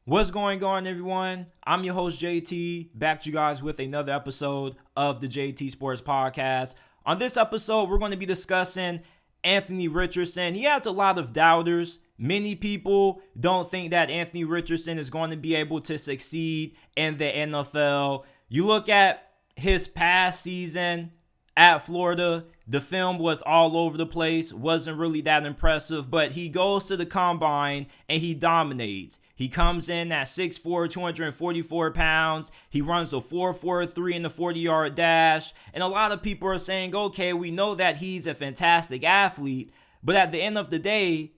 What's going on, everyone? I'm your host, JT, back to you guys with another episode of the JT Sports Podcast. On this episode, we're going to be discussing Antthony Richardson. He has a lot of doubters. Many people don't think that Antthony Richardson is going to be able to succeed in the NFL. You look at his past season at Florida, the film was all over the place, wasn't really that impressive, but he goes to the combine and he dominates. He comes in at 6'4", 244 pounds. He runs a 4.43 in the 40-yard dash. And a lot of people are saying, okay, we know that he's a fantastic athlete, but at the end of the day,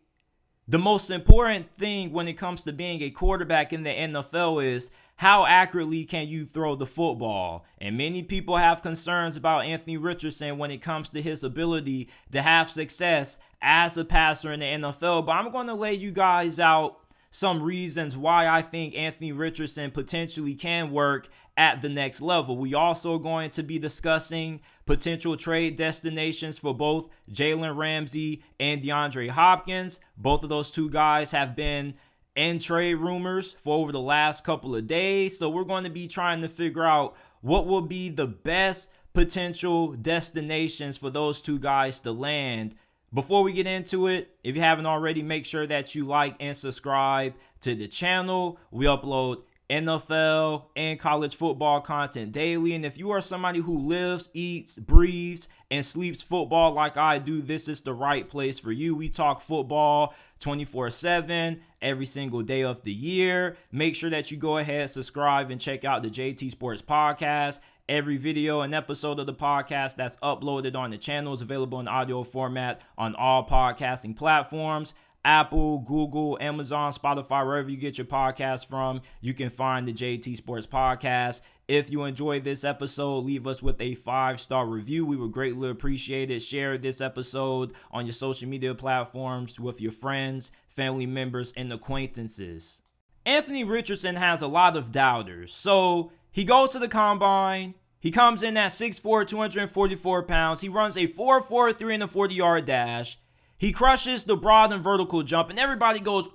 the most important thing when it comes to being a quarterback in the NFL is how accurately can you throw the football? And many people have concerns about Antthony Richardson when it comes to his ability to have success as a passer in the NFL. But I'm going to lay you guys out some reasons why I think Antthony Richardson potentially can work at the next level. We also going to be discussing potential trade destinations for both Jalen Ramsey and DeAndre Hopkins. Both of those two guys have been in trade rumors for over the last couple of days. So we're going to be trying to figure out what will be the best potential destinations for those two guys to land. Before we get into it, if you haven't already, make sure that you like and subscribe to the channel. We upload NFL and college football content daily. And if you are somebody who lives, eats, breathes, and sleeps football like I do, this is the right place for you. We talk football 24/7 every single day of the year. Make sure that you go ahead, subscribe, and check out the JT Sports Podcast. Every video and episode of the podcast that's uploaded on the channel is available in audio format on all podcasting platforms. Apple, Google, Amazon, Spotify, wherever you get your podcast from, you can find the JT Sports Podcast. If you enjoyed this episode, leave us with a 5-star review. We would greatly appreciate it. Share this episode on your social media platforms with your friends, family members, and acquaintances. Antthony Richardson has a lot of doubters. So he goes to the combine. He comes in at 6'4", 244 pounds. He runs a 4.43 in the 40-yard dash. He crushes the broad and vertical jump, and everybody goes,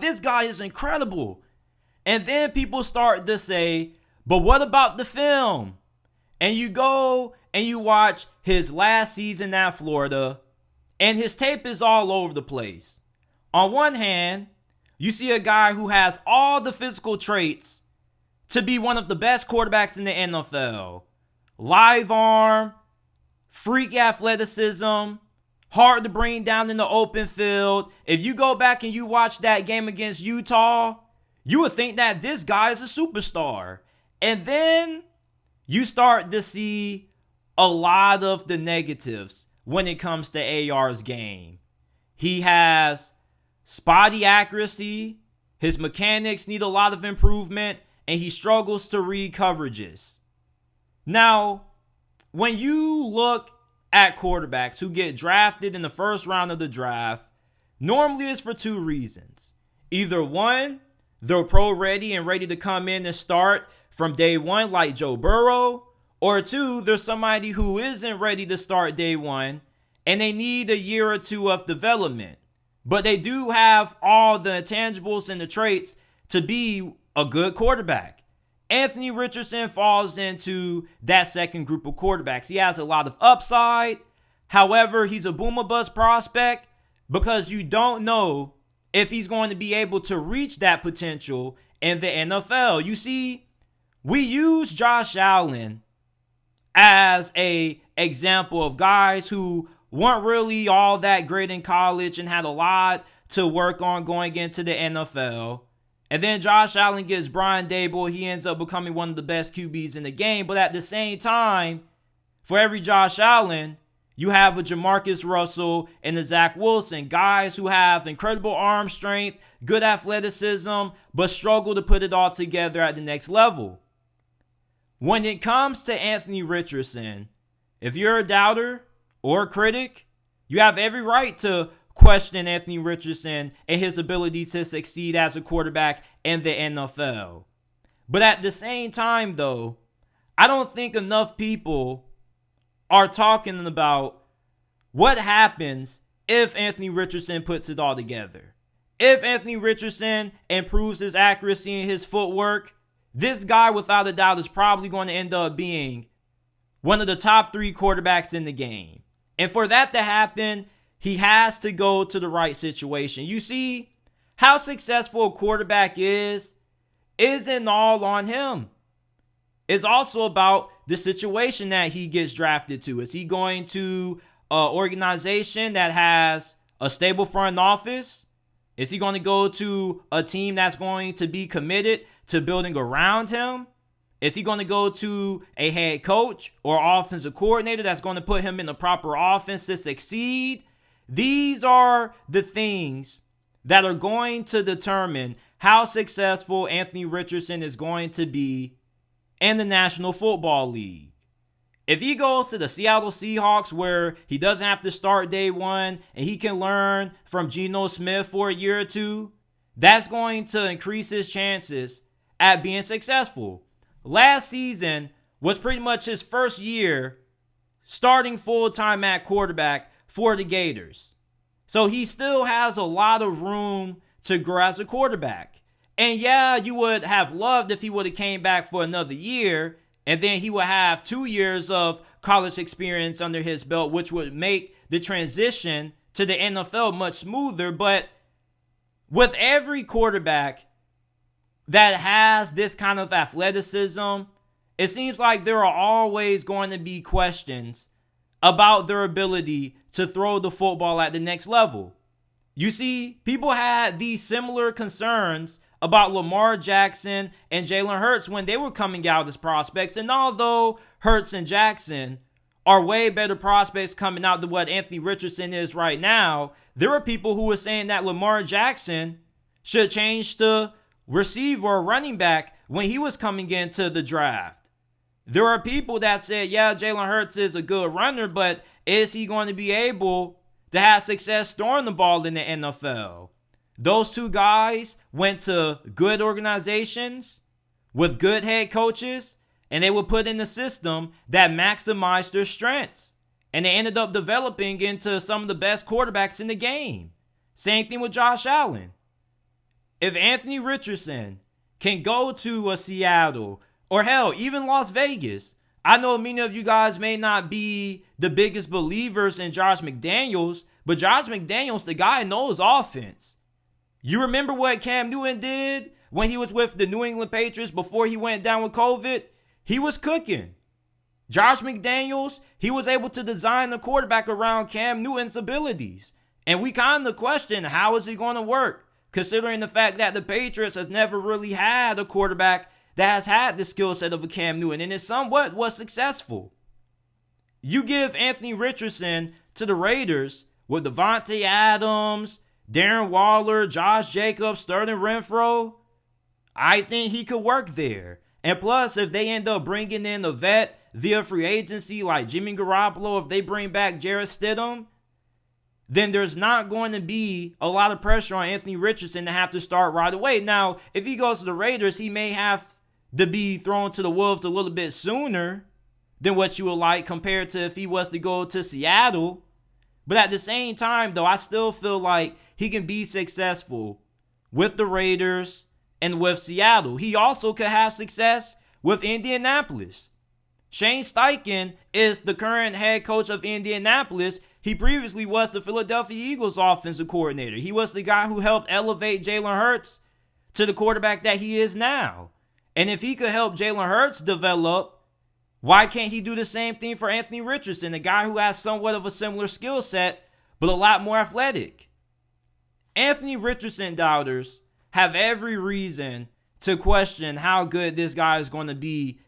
this guy is incredible. And then people start to say, but what about the film? And you go and you watch his last season at Florida, and his tape is all over the place. On one hand, you see a guy who has all the physical traits to be one of the best quarterbacks in the NFL. Live arm, freak athleticism, hard to bring down in the open field. If you go back and you watch that game against Utah, you would think that this guy is a superstar. And then you start to see a lot of the negatives when it comes to AR's game. He has spotty accuracy. His mechanics need a lot of improvement, and he struggles to read coverages. Now, when you look at quarterbacks who get drafted in the first round of the draft, normally it's for two reasons. Either one, they're pro ready and ready to come in and start from day one like Joe Burrow, or two, there's somebody who isn't ready to start day one and they need a year or two of development. But they do have all the intangibles and the traits to be a good quarterback. Antthony Richardson falls into that second group of quarterbacks. He has a lot of upside. However, he's a boom or bust prospect because you don't know if he's going to be able to reach that potential in the NFL. You see, we use Josh Allen as an example of guys who weren't really all that great in college and had a lot to work on going into the NFL. And then Josh Allen gets Brian Daboll. He ends up becoming one of the best QBs in the game. But at the same time, for every Josh Allen, you have a Jamarcus Russell and a Zach Wilson. Guys who have incredible arm strength, good athleticism, but struggle to put it all together at the next level. When it comes to Antthony Richardson, if you're a doubter or a critic, you have every right to question Antthony Richardson and his ability to succeed as a quarterback in the NFL. But at the same time, though, I don't think enough people are talking about what happens if Antthony Richardson puts it all together. If Antthony Richardson improves his accuracy and his footwork, this guy without a doubt is probably going to end up being one of the top 3 quarterbacks in the game. And for that to happen, he has to go to the right situation. You see, how successful a quarterback isn't all on him. It's also about the situation that he gets drafted to. Is he going to an organization that has a stable front office? Is he going to go to a team that's going to be committed to building around him? Is he going to go to a head coach or offensive coordinator that's going to put him in the proper offense to succeed? These are the things that are going to determine how successful Antthony Richardson is going to be in the National Football League. If he goes to the Seattle Seahawks where he doesn't have to start day one and he can learn from Geno Smith for a year or two, that's going to increase his chances at being successful. Last season was pretty much his first year starting full-time at quarterback for the Gators. So he still has a lot of room to grow as a quarterback. And yeah, you would have loved if he would have came back for another year and then he would have 2 years of college experience under his belt, which would make the transition to the NFL much smoother. But with every quarterback that has this kind of athleticism, it seems like there are always going to be questions about their ability to throw the football at the next level. You see, people had these similar concerns about Lamar Jackson and Jalen Hurts when they were coming out as prospects. And although Hurts and Jackson are way better prospects coming out than what Antthony Richardson is right now, there were people who were saying that Lamar Jackson should change to receiver or running back when he was coming into the draft. There are people that said, yeah, Jalen Hurts is a good runner, but is he going to be able to have success throwing the ball in the NFL? Those two guys went to good organizations with good head coaches, and they were put in a system that maximized their strengths. And they ended up developing into some of the best quarterbacks in the game. Same thing with Josh Allen. If Antthony Richardson can go to a Seattle or hell, even Las Vegas, I know many of you guys may not be the biggest believers in Josh McDaniels, but Josh McDaniels, the guy knows offense. You remember what Cam Newton did when he was with the New England Patriots before he went down with COVID? He was cooking. Josh McDaniels, he was able to design the quarterback around Cam Newton's abilities. And we kind of question, how is he going to work? Considering the fact that the Patriots have never really had a quarterback that has had the skill set of a Cam Newton, and it somewhat was successful. You give Antthony Richardson to the Raiders with Devontae Adams, Darren Waller, Josh Jacobs, Sterling Renfro, I think he could work there. And plus, if they end up bringing in a vet via free agency like Jimmy Garoppolo, if they bring back Jarrett Stidham, then there's not going to be a lot of pressure on Antthony Richardson to have to start right away. Now, if he goes to the Raiders, he may have to be thrown to the wolves a little bit sooner than what you would like compared to if he was to go to Seattle. But at the same time, though, I still feel like he can be successful with the Raiders and with Seattle. He also could have success with Indianapolis. Shane Steichen is the current head coach of Indianapolis. He previously was the Philadelphia Eagles offensive coordinator. He was the guy who helped elevate Jalen Hurts to the quarterback that he is now. And if he could help Jalen Hurts develop, why can't he do the same thing for Antthony Richardson, a guy who has somewhat of a similar skill set, but a lot more athletic? Antthony Richardson doubters have every reason to question how good this guy is going to be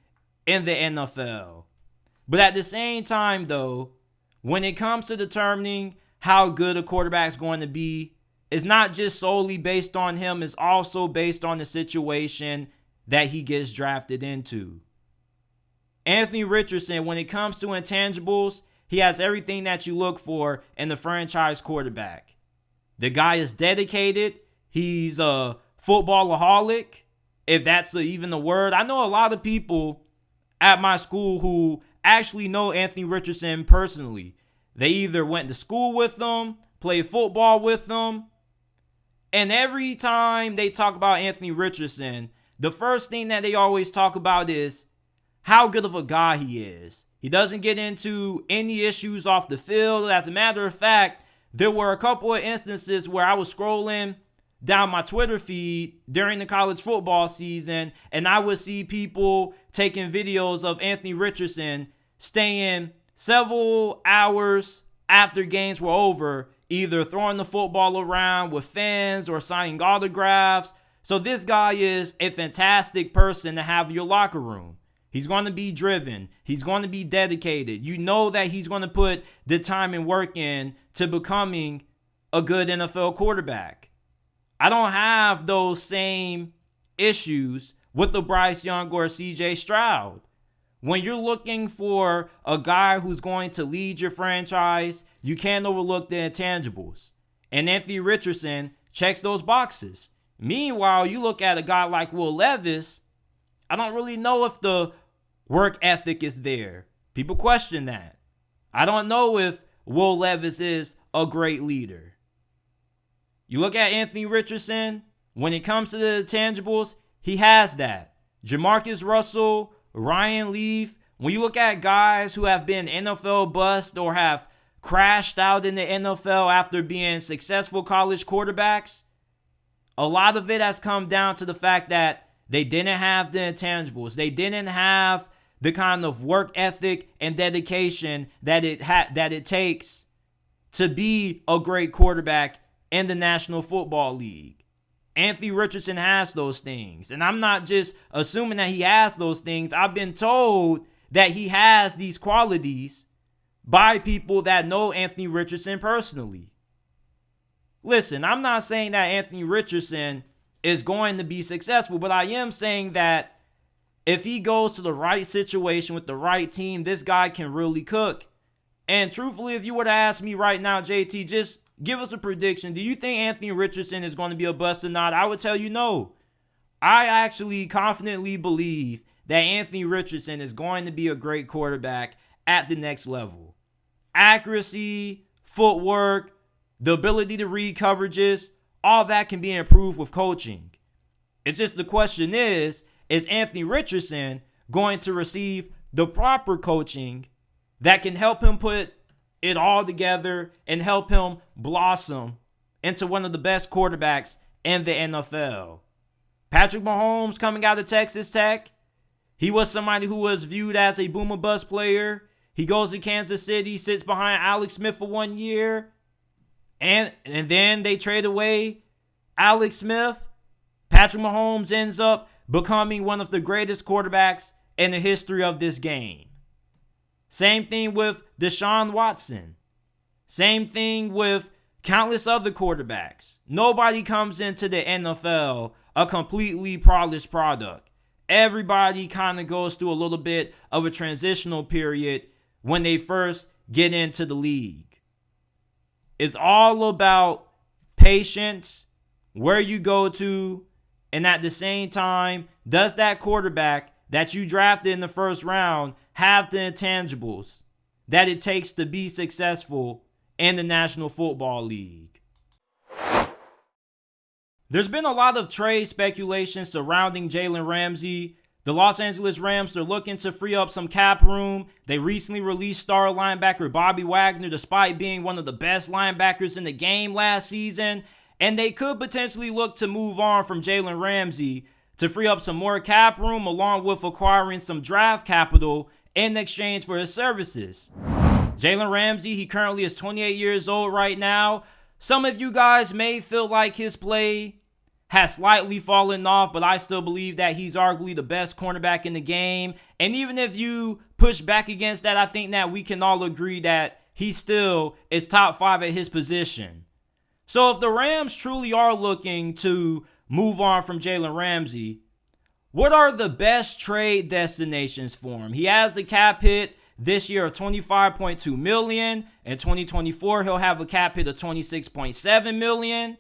in the NFL. But at the same time, though, when it comes to determining how good a quarterback is going to be, it's not just solely based on him, it's also based on the situation that he gets drafted into. Antthony Richardson, when it comes to intangibles, he has everything that you look for in the franchise quarterback. The guy is dedicated. He's a footballaholic, if that's even the word. I know a lot of people at my school who actually know Antthony Richardson personally. They either went to school with him, played football with him, And every time they talk about Antthony Richardson, the first thing that they always talk about is how good of a guy he is. He doesn't get into any issues off the field. As a matter of fact, there were a couple of instances where I was scrolling down my Twitter feed during the college football season, and I would see people taking videos of Antthony Richardson staying several hours after games were over, either throwing the football around with fans or signing autographs. So this guy is a fantastic person to have in your locker room. He's going to be driven. He's going to be dedicated. You know that he's going to put the time and work in to becoming a good NFL quarterback. I don't have those same issues with the Bryce Young or CJ Stroud. When you're looking for a guy who's going to lead your franchise, you can't overlook the intangibles. And Antthony Richardson checks those boxes. Meanwhile, you look at a guy like Will Levis, I don't really know if the work ethic is there. People question that. I don't know if Will Levis is a great leader. You look at Antthony Richardson, when it comes to the intangibles, he has that. Jamarcus Russell, Ryan Leaf, when you look at guys who have been NFL bust or have crashed out in the NFL after being successful college quarterbacks, a lot of it has come down to the fact that they didn't have the intangibles. They didn't have the kind of work ethic and dedication that it takes to be a great quarterback in the National Football League. Antthony Richardson has those things. And I'm not just assuming that he has those things. I've been told that he has these qualities by people that know Antthony Richardson personally. Listen, I'm not saying that Antthony Richardson is going to be successful, but I am saying that if he goes to the right situation with the right team, this guy can really cook. And truthfully, if you were to ask me right now, JT, just give us a prediction. Do you think Antthony Richardson is going to be a bust or not? I would tell you no. I actually confidently believe that Antthony Richardson is going to be a great quarterback at the next level. Accuracy, footwork, the ability to read coverages, all that can be improved with coaching. It's just the question is Antthony Richardson going to receive the proper coaching that can help him put it all together and help him blossom into one of the best quarterbacks in the NFL? Patrick Mahomes coming out of Texas Tech, he was somebody who was viewed as a boom or bust player. He goes to Kansas City, sits behind Alex Smith for 1 year, and then they trade away Alex Smith. Patrick Mahomes ends up becoming one of the greatest quarterbacks in the history of this game. Same thing with Deshaun Watson. Same thing with countless other quarterbacks. Nobody comes into the NFL a completely polished product. Everybody kind of goes through a little bit of a transitional period when they first get into the league. It's all about patience, where you go to, and at the same time, does that quarterback that you drafted in the first round have the intangibles that it takes to be successful in the National Football League? There's been a lot of trade speculation surrounding Jalen Ramsey. The Los Angeles Rams are looking to free up some cap room. They recently released star linebacker Bobby Wagner despite being one of the best linebackers in the game last season. And they could potentially look to move on from Jalen Ramsey to free up some more cap room along with acquiring some draft capital in exchange for his services. Jalen Ramsey, he currently is 28 years old right now. Some of you guys may feel like his play has slightly fallen off, but I still believe that he's arguably the best cornerback in the game. And even if you push back against that, I think that we can all agree that he still is top 5 at his position. So if the Rams truly are looking to move on from Jalen Ramsey, what are the best trade destinations for him? He has a cap hit this year of $25.2 million. In 2024, he'll have a cap hit of $26.7 million.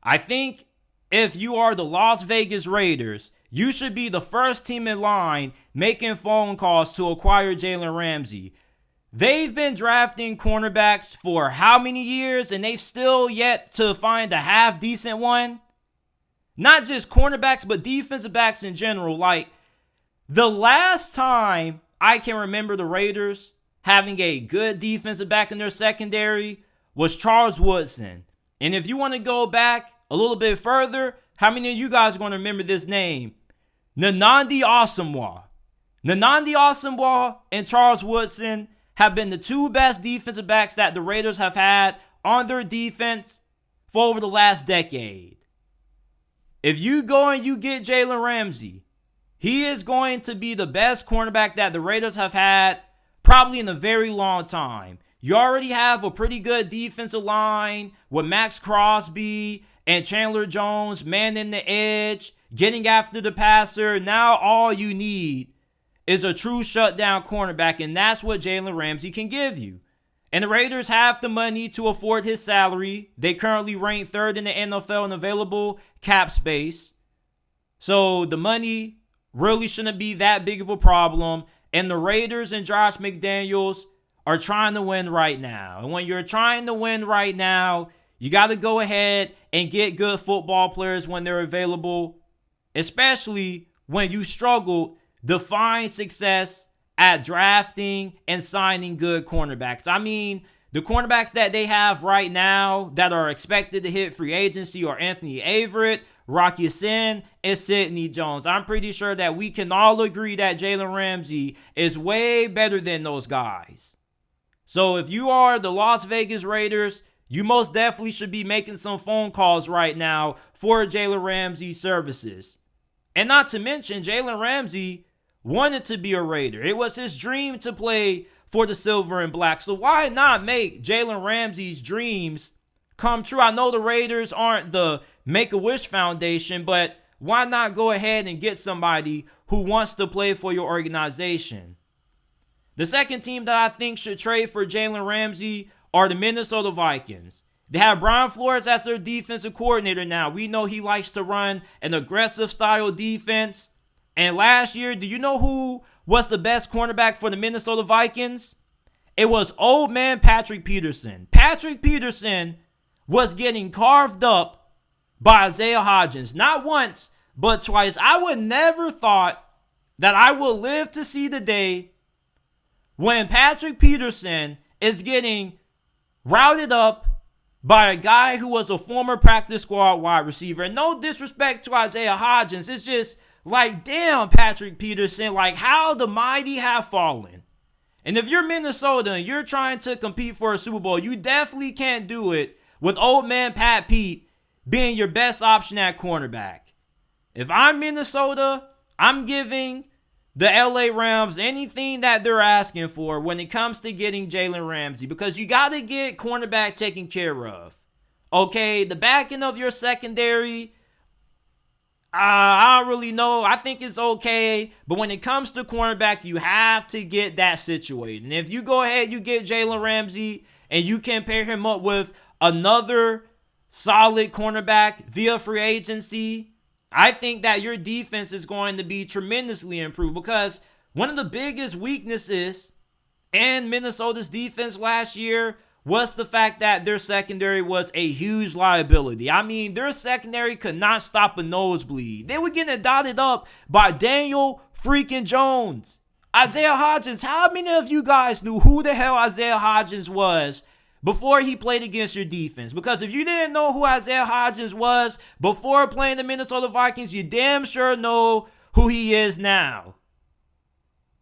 I think if you are the Las Vegas Raiders, you should be the first team in line making phone calls to acquire Jalen Ramsey. They've been drafting cornerbacks for how many years, and they've still yet to find a half decent one? Not just cornerbacks, but defensive backs in general. Like, the last time I can remember the Raiders having a good defensive back in their secondary was Charles Woodson. And if you want to go back a little bit further, how many of you guys are going to remember this name? Nnamdi Asomugha. Nnamdi Asomugha and Charles Woodson have been the two best defensive backs that the Raiders have had on their defense for over the last decade. If you go and you get Jalen Ramsey, he is going to be the best cornerback that the Raiders have had probably in a very long time. You already have a pretty good defensive line with Max Crosby and Chandler Jones manning the edge, getting after the passer. Now all you need is a true shutdown cornerback, and that's what Jalen Ramsey can give you. And the Raiders have the money to afford his salary. They currently rank third in the NFL in available cap space. So the money really shouldn't be that big of a problem. And the Raiders and Josh McDaniels are trying to win right now. And when you're trying to win right now, you got to go ahead and get good football players when they're available, especially when you struggle to find success at drafting and signing good cornerbacks. I mean, the cornerbacks that they have right now that are expected to hit free agency are Anthony Averett, Rocky Sin, and Sidney Jones. I'm pretty sure that we can all agree that Jalen Ramsey is way better than those guys. So if you are the Las Vegas Raiders, you most definitely should be making some phone calls right now for Jalen Ramsey's services. And not to mention, Jalen Ramsey wanted to be a Raider. It was his dream to play for the Silver and Black. So why not make Jalen Ramsey's dreams come true? I know the Raiders aren't the Make-A-Wish Foundation, but why not go ahead and get somebody who wants to play for your organization? The second team that I think should trade for Jalen Ramsey are the Minnesota Vikings. They have Brian Flores as their defensive coordinator now. We know he likes to run an aggressive style defense. And last year, do you know who was the best cornerback for the Minnesota Vikings? It was old man Patrick Peterson. Patrick Peterson was getting carved up by Isaiah Hodgins. Not once, but twice. I would never thought that I would live to see the day when Patrick Peterson is getting routed up by a guy who was a former practice squad wide receiver. And no disrespect to Isaiah Hodgins. It's just like, damn, Patrick Peterson, like how the mighty have fallen. And if you're Minnesota and you're trying to compete for a Super Bowl, you definitely can't do it with old man Pat Pete being your best option at cornerback. If I'm Minnesota, I'm giving the LA Rams anything that they're asking for when it comes to getting Jalen Ramsey, because you got to get cornerback taken care of. Okay, the backing of your secondary, I don't really know. I think it's okay. But when it comes to cornerback, you have to get that situated. And if you go ahead, you get Jalen Ramsey, and you can pair him up with another solid cornerback via free agency, I think that your defense is going to be tremendously improved, because one of the biggest weaknesses in Minnesota's defense last year was the fact that their secondary was a huge liability. I mean, their secondary could not stop a nosebleed. They were getting dotted up by Daniel freaking Jones. Isaiah Hodgins, how many of you guys knew who the hell Isaiah Hodgins was before he played against your defense? Because if you didn't know who Isaiah Hodgins was before playing the Minnesota Vikings, you damn sure know who he is now.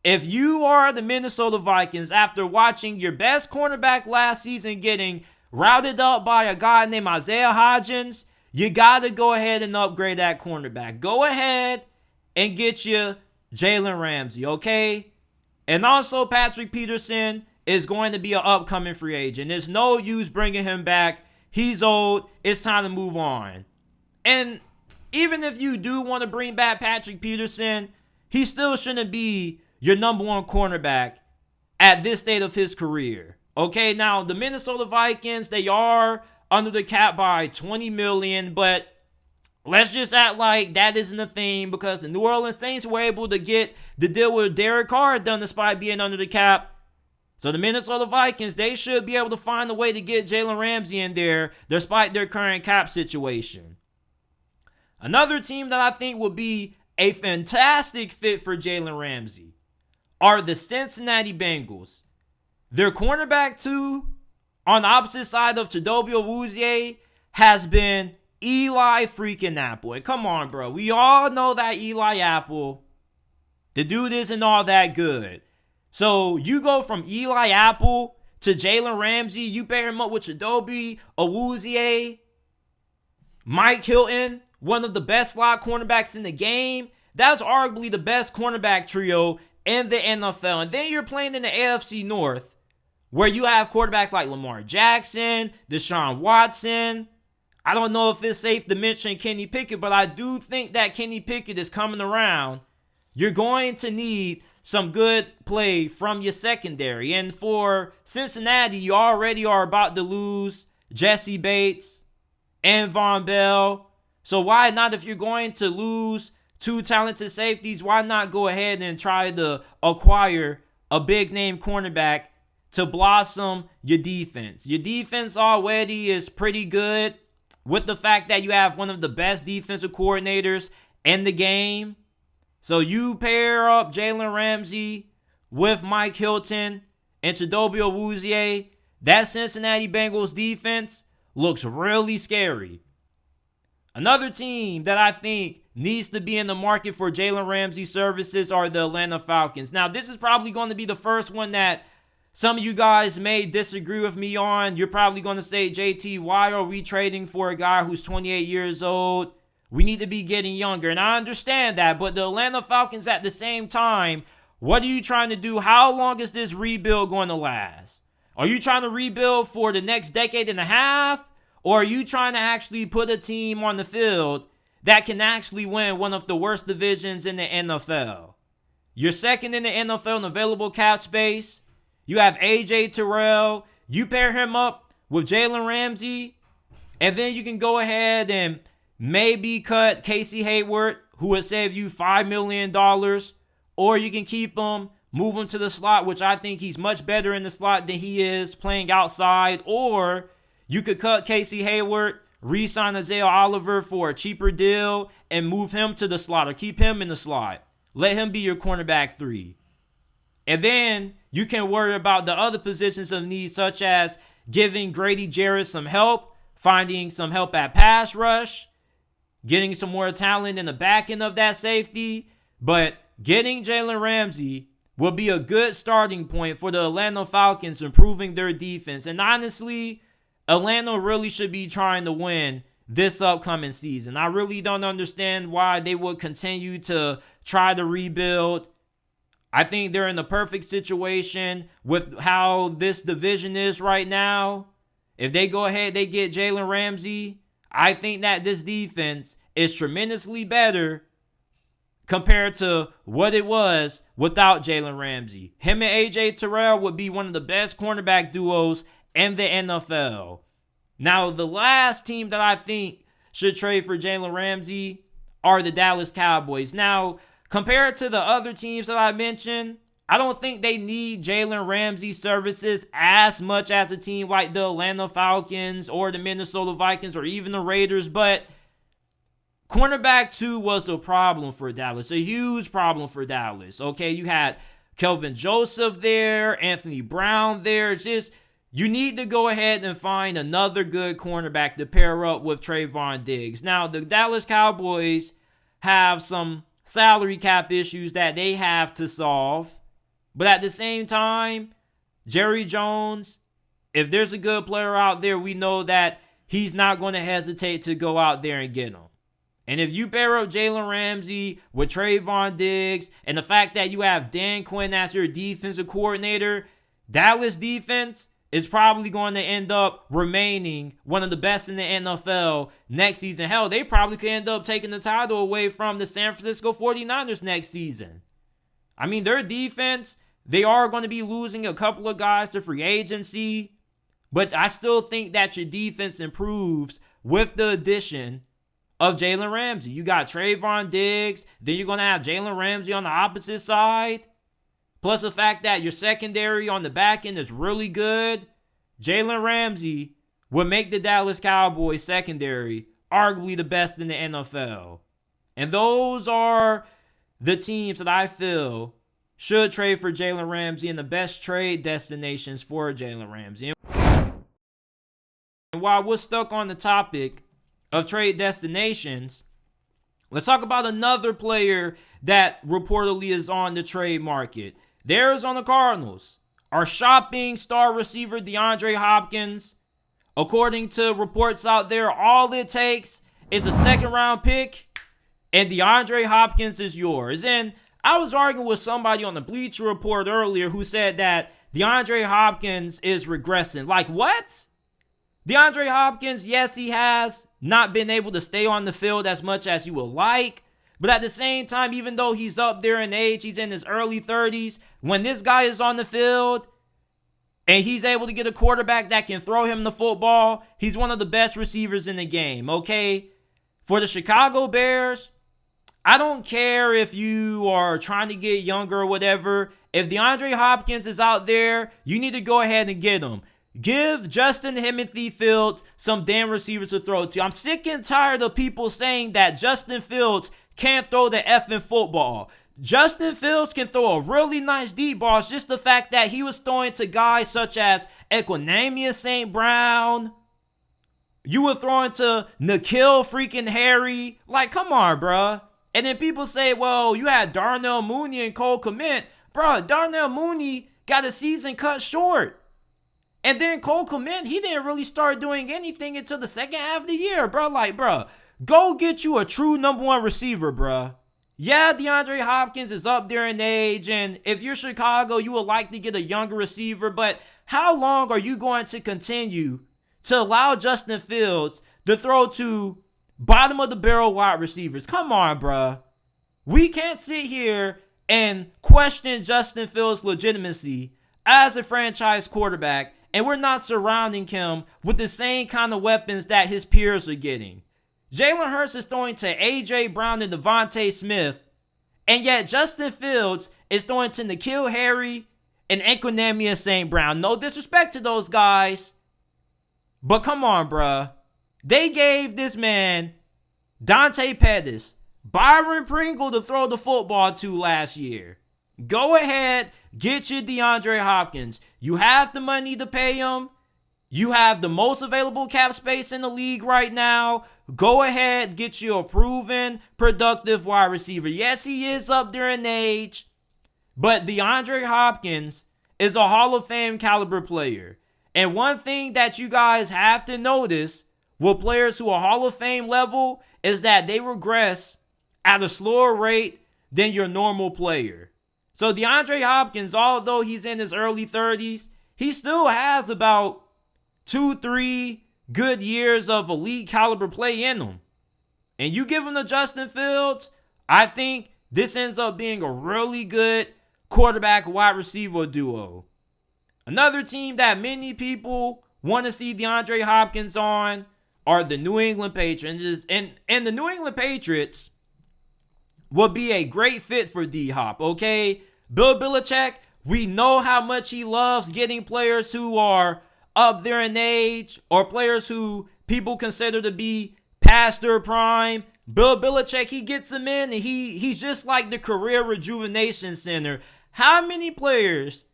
If you are the Minnesota Vikings, after watching your best cornerback last season getting routed up by a guy named Isaiah Hodgins, you got to go ahead and upgrade that cornerback. Go ahead and get you Jalen Ramsey, okay? And also, Patrick Peterson is going to be an upcoming free agent. There's no use bringing him back. He's old. It's time to move on. And even if you do want to bring back Patrick Peterson, he still shouldn't be your number one cornerback at this state of his career. Okay, now the Minnesota Vikings, they are under the cap by $20 million, but let's just act like that isn't a thing, because the New Orleans Saints were able to get the deal with Derek Carr done despite being under the cap. So the Minnesota Vikings, they should be able to find a way to get Jalen Ramsey in there despite their current cap situation. Another team that I think will be a fantastic fit for Jalen Ramsey are the Cincinnati Bengals. Their cornerback, too, on the opposite side of Chidobe Awuzie, has been Eli freaking Apple. And come on, bro. We all know that Eli Apple, the dude isn't all that good. So you go from Eli Apple to Jalen Ramsey. You pair him up with Chidobe Awuzie, Mike Hilton, one of the best slot cornerbacks in the game. That's arguably the best cornerback trio in the NFL. And then you're playing in the AFC North, where you have quarterbacks like Lamar Jackson, Deshaun Watson. I don't know if it's safe to mention Kenny Pickett, but I do think that Kenny Pickett is coming around. You're going to need some good play from your secondary. And for Cincinnati, you already are about to lose Jesse Bates and Von Bell. So why not, if you're going to lose two talented safeties, why not go ahead and try to acquire a big-name cornerback to blossom your defense? Your defense already is pretty good with the fact that you have one of the best defensive coordinators in the game. So you pair up Jalen Ramsey with Mike Hilton and Chidobe Awuzie. That Cincinnati Bengals defense looks really scary. Another team that I think needs to be in the market for Jalen Ramsey services are the Atlanta Falcons. Now, this is probably going to be the first one that some of you guys may disagree with me on. You're probably going to say, JT, why are we trading for a guy who's 28 years old? We need to be getting younger. And I understand that. But the Atlanta Falcons at the same time, what are you trying to do? How long is this rebuild going to last? Are you trying to rebuild for the next decade and a half? Or are you trying to actually put a team on the field that can actually win one of the worst divisions in the NFL? You're second in the NFL in available cap space. You have A.J. Terrell. You pair him up with Jalen Ramsey. And then you can go ahead and maybe cut Casey Hayward, who would save you $5 million. Or you can keep him, move him to the slot, which I think he's much better in the slot than he is playing outside. Or you could cut Casey Hayward, re-sign Isaiah Oliver for a cheaper deal, and move him to the slot or keep him in the slot. Let him be your cornerback 3. And then you can worry about the other positions of need, such as giving Grady Jarrett some help, finding some help at pass rush, getting some more talent in the back end of that safety. But getting Jalen Ramsey will be a good starting point for the Atlanta Falcons, improving their defense. And honestly, Atlanta really should be trying to win this upcoming season. I really don't understand why they would continue to try to rebuild. I think they're in the perfect situation with how this division is right now. If they go ahead, they get Jalen Ramsey, I think that this defense is tremendously better compared to what it was without Jalen Ramsey. Him and A.J. Terrell would be one of the best cornerback duos in the NFL. Now, the last team that I think should trade for Jalen Ramsey are the Dallas Cowboys. Now, compared to the other teams that I mentioned, I don't think they need Jalen Ramsey's services as much as a team like the Atlanta Falcons or the Minnesota Vikings or even the Raiders. But cornerback 2 was a problem for Dallas, a huge problem for Dallas. Okay, you had Kelvin Joseph there, Anthony Brown there. It's just, you need to go ahead and find another good cornerback to pair up with Trayvon Diggs. Now, the Dallas Cowboys have some salary cap issues that they have to solve. But at the same time, Jerry Jones, if there's a good player out there, we know that he's not going to hesitate to go out there and get him. And if you pair up Jalen Ramsey with Trayvon Diggs and the fact that you have Dan Quinn as your defensive coordinator, Dallas defense is probably going to end up remaining one of the best in the NFL next season. Hell, they probably could end up taking the title away from the San Francisco 49ers next season. I mean, their defense, they are going to be losing a couple of guys to free agency, but I still think that your defense improves with the addition of Jalen Ramsey. You got Trayvon Diggs, then you're going to have Jalen Ramsey on the opposite side. plus the fact that your secondary on the back end is really good, Jalen Ramsey would make the Dallas Cowboys secondary arguably the best in the NFL. And those are the teams that I feel should trade for Jalen Ramsey and the best trade destinations for Jalen Ramsey. And while we're stuck on the topic of trade destinations, let's talk about another player that reportedly is on the trade market. The Arizona Cardinals are shopping star receiver DeAndre Hopkins. According to reports out there, all it takes is a second-round pick, and DeAndre Hopkins is yours. And I was arguing with somebody on the Bleacher Report earlier who said that DeAndre Hopkins is regressing. Like, what? DeAndre Hopkins, yes, he has not been able to stay on the field as much as you would like. But at the same time, even though he's up there in age, he's in his early 30s. When this guy is on the field and he's able to get a quarterback that can throw him the football, he's one of the best receivers in the game, okay? For the Chicago Bears, I don't care if you are trying to get younger or whatever. If DeAndre Hopkins is out there, you need to go ahead and get him. Give Justin Timothy Fields some damn receivers to throw to. I'm sick and tired of people saying that Justin Fields can't throw the effing football. Justin Fields can throw a really nice deep ball. It's just the fact that he was throwing to guys such as Equanimeous St. Brown. You were throwing to N'Keal freaking Harry. Like, come on, bruh. And then people say, well, you had Darnell Mooney and Cole Kmet. Bruh, Darnell Mooney got a season cut short. And then Cole Kmet, he didn't really start doing anything until the second half of the year, bro. Like, bro, go get you a true number one receiver, bro. Yeah, DeAndre Hopkins is up there in age, and if you're Chicago, you would like to get a younger receiver, but how long are you going to continue to allow Justin Fields to throw to bottom of the barrel wide receivers? Come on, bro. We can't sit here and question Justin Fields' legitimacy as a franchise quarterback, and we're not surrounding him with the same kind of weapons that his peers are getting. Jalen Hurts is throwing to A.J. Brown and Devontae Smith, and yet Justin Fields is throwing to N'Keal Harry and Equanimeous St. Brown. No disrespect to those guys, but come on, bruh. They gave this man Dante Pettis, Byron Pringle to throw the football to last year. Go ahead, get your DeAndre Hopkins. You have the money to pay him. You have the most available cap space in the league right now. Go ahead, get you a proven, productive wide receiver. Yes, he is up there in age, but DeAndre Hopkins is a Hall of Fame caliber player. And one thing that you guys have to notice with players who are Hall of Fame level is that they regress at a slower rate than your normal player. So DeAndre Hopkins, although he's in his early 30s, he still has about 2-3 good years of elite caliber play in him. And you give him to Justin Fields, I think this ends up being a really good quarterback wide receiver duo. Another team that many people want to see DeAndre Hopkins on are the New England Patriots. And the New England Patriots would be a great fit for D-Hop, okay? Bill Belichick, we know how much he loves getting players who are up there in age or players who people consider to be past their prime. Bill Belichick, he gets them in, and he's just like the career rejuvenation center. How many players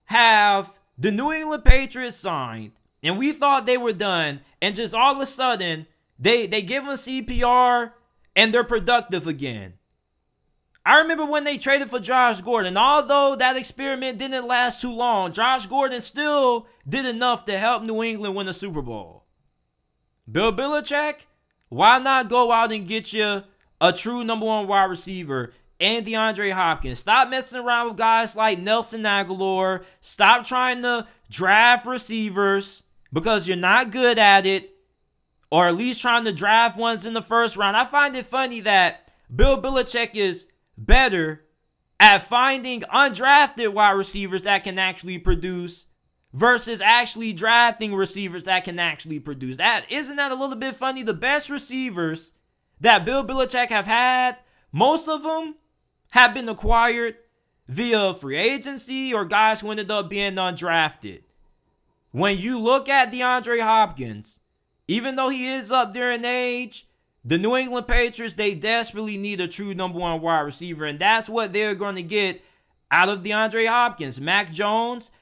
have the New England Patriots signed, and we thought they were done, and just all of a sudden, they give them CPR, and they're productive again? I remember when they traded for Josh Gordon. Although that experiment didn't last too long, Josh Gordon still did enough to help New England win a Super Bowl. Bill Belichick, why not go out and get you a true number one wide receiver and DeAndre Hopkins? Stop messing around with guys like Nelson Aguilar. Stop trying to draft receivers because you're not good at it, or at least trying to draft ones in the first round. I find it funny that Bill Belichick is better at finding undrafted wide receivers that can actually produce versus actually drafting receivers that can actually produce. Isn't that a little bit funny? The best receivers that Bill Belichick have had, most of them have been acquired via free agency or guys who ended up being undrafted. When you look at DeAndre Hopkins, even though he is up there in age, the New England Patriots, they desperately need a true number one wide receiver, and that's what they're going to get out of DeAndre Hopkins. Mac Jones,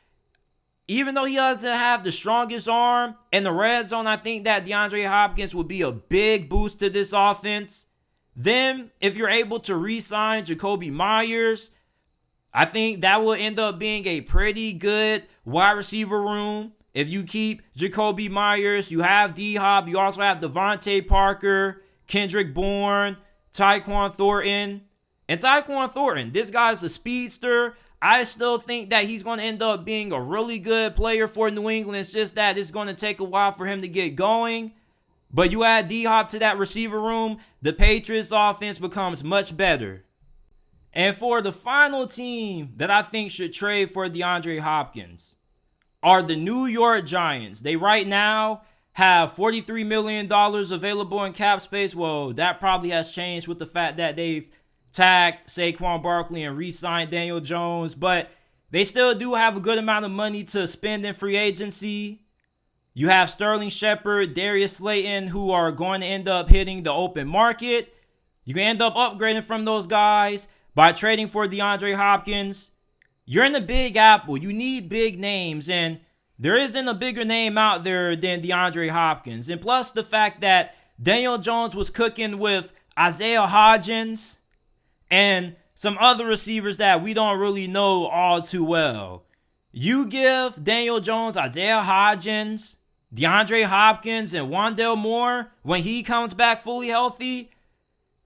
even though he doesn't have the strongest arm in the red zone, I think that DeAndre Hopkins would be a big boost to this offense. Then, if you're able to re-sign Jacoby Myers, I think that will end up being a pretty good wide receiver room. If you keep Jacoby Myers, you have D-Hop, you also have Devontae Parker, Kendrick Bourne, Tyquan Thornton. And Tyquan Thornton, this guy's a speedster. I still think that he's going to end up being a really good player for New England. It's just that it's going to take a while for him to get going. But you add D-Hop to that receiver room, the Patriots offense becomes much better. And for the final team that I think should trade for DeAndre Hopkins are the New York Giants. They right now have $43 million available in cap space. Well, that probably has changed with the fact that they've tagged Saquon Barkley and re-signed Daniel Jones. But they still do have a good amount of money to spend in free agency. You have Sterling Shepard, Darius Slayton, who are going to end up hitting the open market. You can end up upgrading from those guys by trading for DeAndre Hopkins. You're in the Big Apple. You need big names, and there isn't a bigger name out there than DeAndre Hopkins. And plus the fact that Daniel Jones was cooking with Isaiah Hodgins and some other receivers that we don't really know all too well. You give Daniel Jones, Isaiah Hodgins, DeAndre Hopkins, and Wandale Moore when he comes back fully healthy.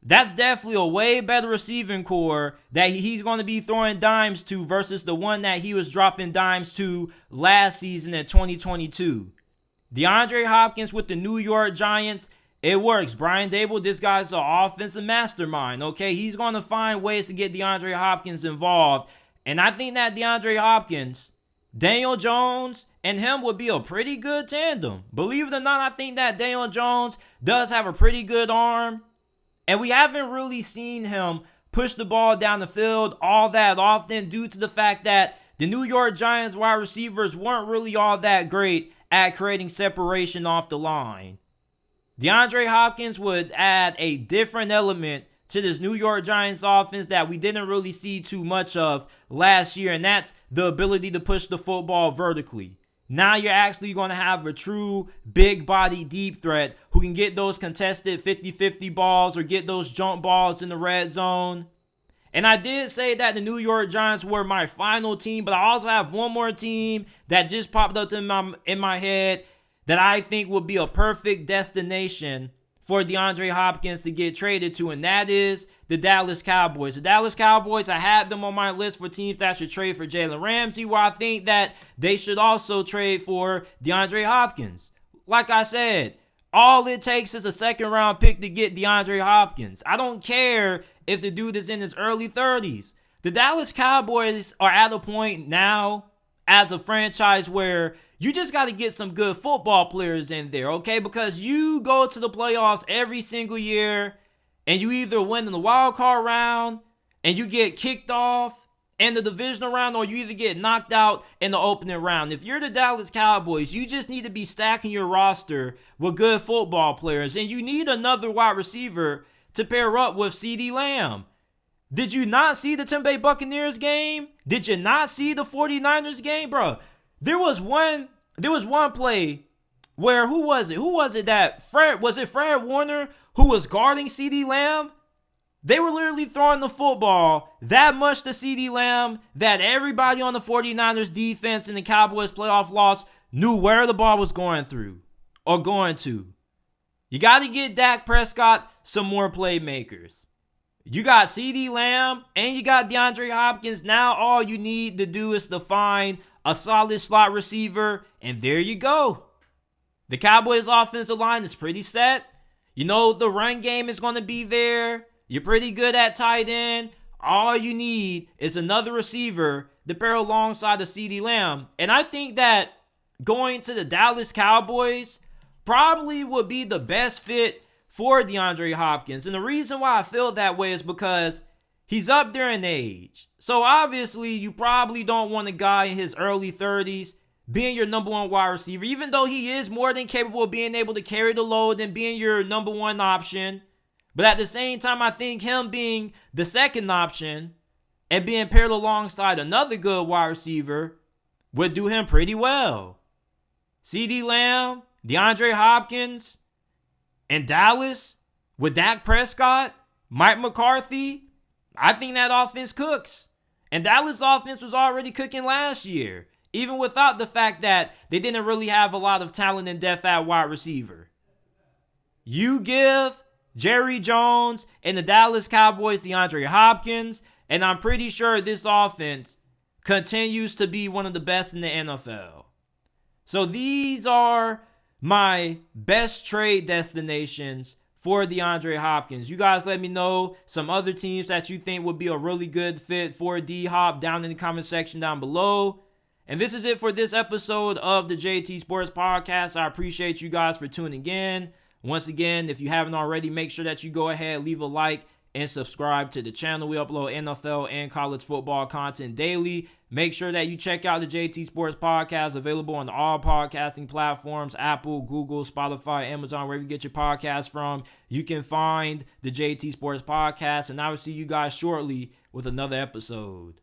That's definitely a way better receiving core that he's going to be throwing dimes to versus the one that he was dropping dimes to last season in 2022. DeAndre Hopkins with the New York Giants, it works. Brian Dable, this guy's an offensive mastermind, okay? He's going to find ways to get DeAndre Hopkins involved. And I think that DeAndre Hopkins, Daniel Jones, and him would be a pretty good tandem. Believe it or not, I think that Daniel Jones does have a pretty good arm. And we haven't really seen him push the ball down the field all that often due to the fact that the New York Giants wide receivers weren't really all that great at creating separation off the line. DeAndre Hopkins would add a different element to this New York Giants offense that we didn't really see too much of last year, and that's the ability to push the football vertically. Now you're actually going to have a true big body deep threat who can get those contested 50-50 balls or get those jump balls in the red zone. And I did say that the New York Giants were my final team, but I also have one more team that just popped up in my head that I think would be a perfect destination for DeAndre Hopkins to get traded to, and that is the Dallas Cowboys. The Dallas Cowboys, I had them on my list for teams that should trade for Jalen Ramsey, where I think that they should also trade for DeAndre Hopkins. Like I said, all it takes is a second-round pick to get DeAndre Hopkins. I don't care if the dude is in his early 30s. The Dallas Cowboys are at a point now as a franchise where you just got to get some good football players in there, okay? Because you go to the playoffs every single year and you either win in the wild card round and you get kicked off in the divisional round, or you either get knocked out in the opening round. If you're the Dallas Cowboys, you just need to be stacking your roster with good football players, and you need another wide receiver to pair up with CeeDee Lamb. Did you not see the Tampa Bay Buccaneers game? Did you not see the 49ers game? Bro, there was one play where, who was it that Fred Warner who was guarding CeeDee Lamb? They were literally throwing the football that much to CeeDee Lamb that everybody on the 49ers defense in the Cowboys playoff loss knew where the ball was going through or going to. You got to get Dak Prescott some more playmakers. You got CeeDee Lamb and you got DeAndre Hopkins. Now all you need to do is to find a solid slot receiver, and there you go. The Cowboys offensive line is pretty set. You know the run game is going to be there. You're pretty good at tight end. All you need is another receiver to pair alongside the CeeDee Lamb. And I think that going to the Dallas Cowboys probably would be the best fit for DeAndre Hopkins. And the reason why I feel that way is because He's up there in age. So obviously, you probably don't want a guy in his early 30s being your number one wide receiver, even though he is more than capable of being able to carry the load and being your number one option. But at the same time, I think him being the second option and being paired alongside another good wide receiver would do him pretty well. CeeDee Lamb, DeAndre Hopkins, and Dallas with Dak Prescott, Mike McCarthy, I think that offense cooks. And Dallas' offense was already cooking last year, even without the fact that they didn't really have a lot of talent and depth at wide receiver. You give Jerry Jones and the Dallas Cowboys DeAndre Hopkins, and I'm pretty sure this offense continues to be one of the best in the NFL. So these are my best trade destinations for DeAndre Hopkins. You guys let me know some other teams that you think would be a really good fit for D-Hop down in the comment section down below. And this is it for this episode of the JT Sports Podcast. I appreciate you guys for tuning in. Once again, if you haven't already, make sure that you go ahead, leave a like, and subscribe to the channel. We upload NFL and college football content daily. Make sure that you check out the JT Sports Podcast, available on all podcasting platforms: Apple, Google, Spotify, Amazon, wherever you get your podcast from. You can find the JT Sports Podcast, and I will see you guys shortly with another episode.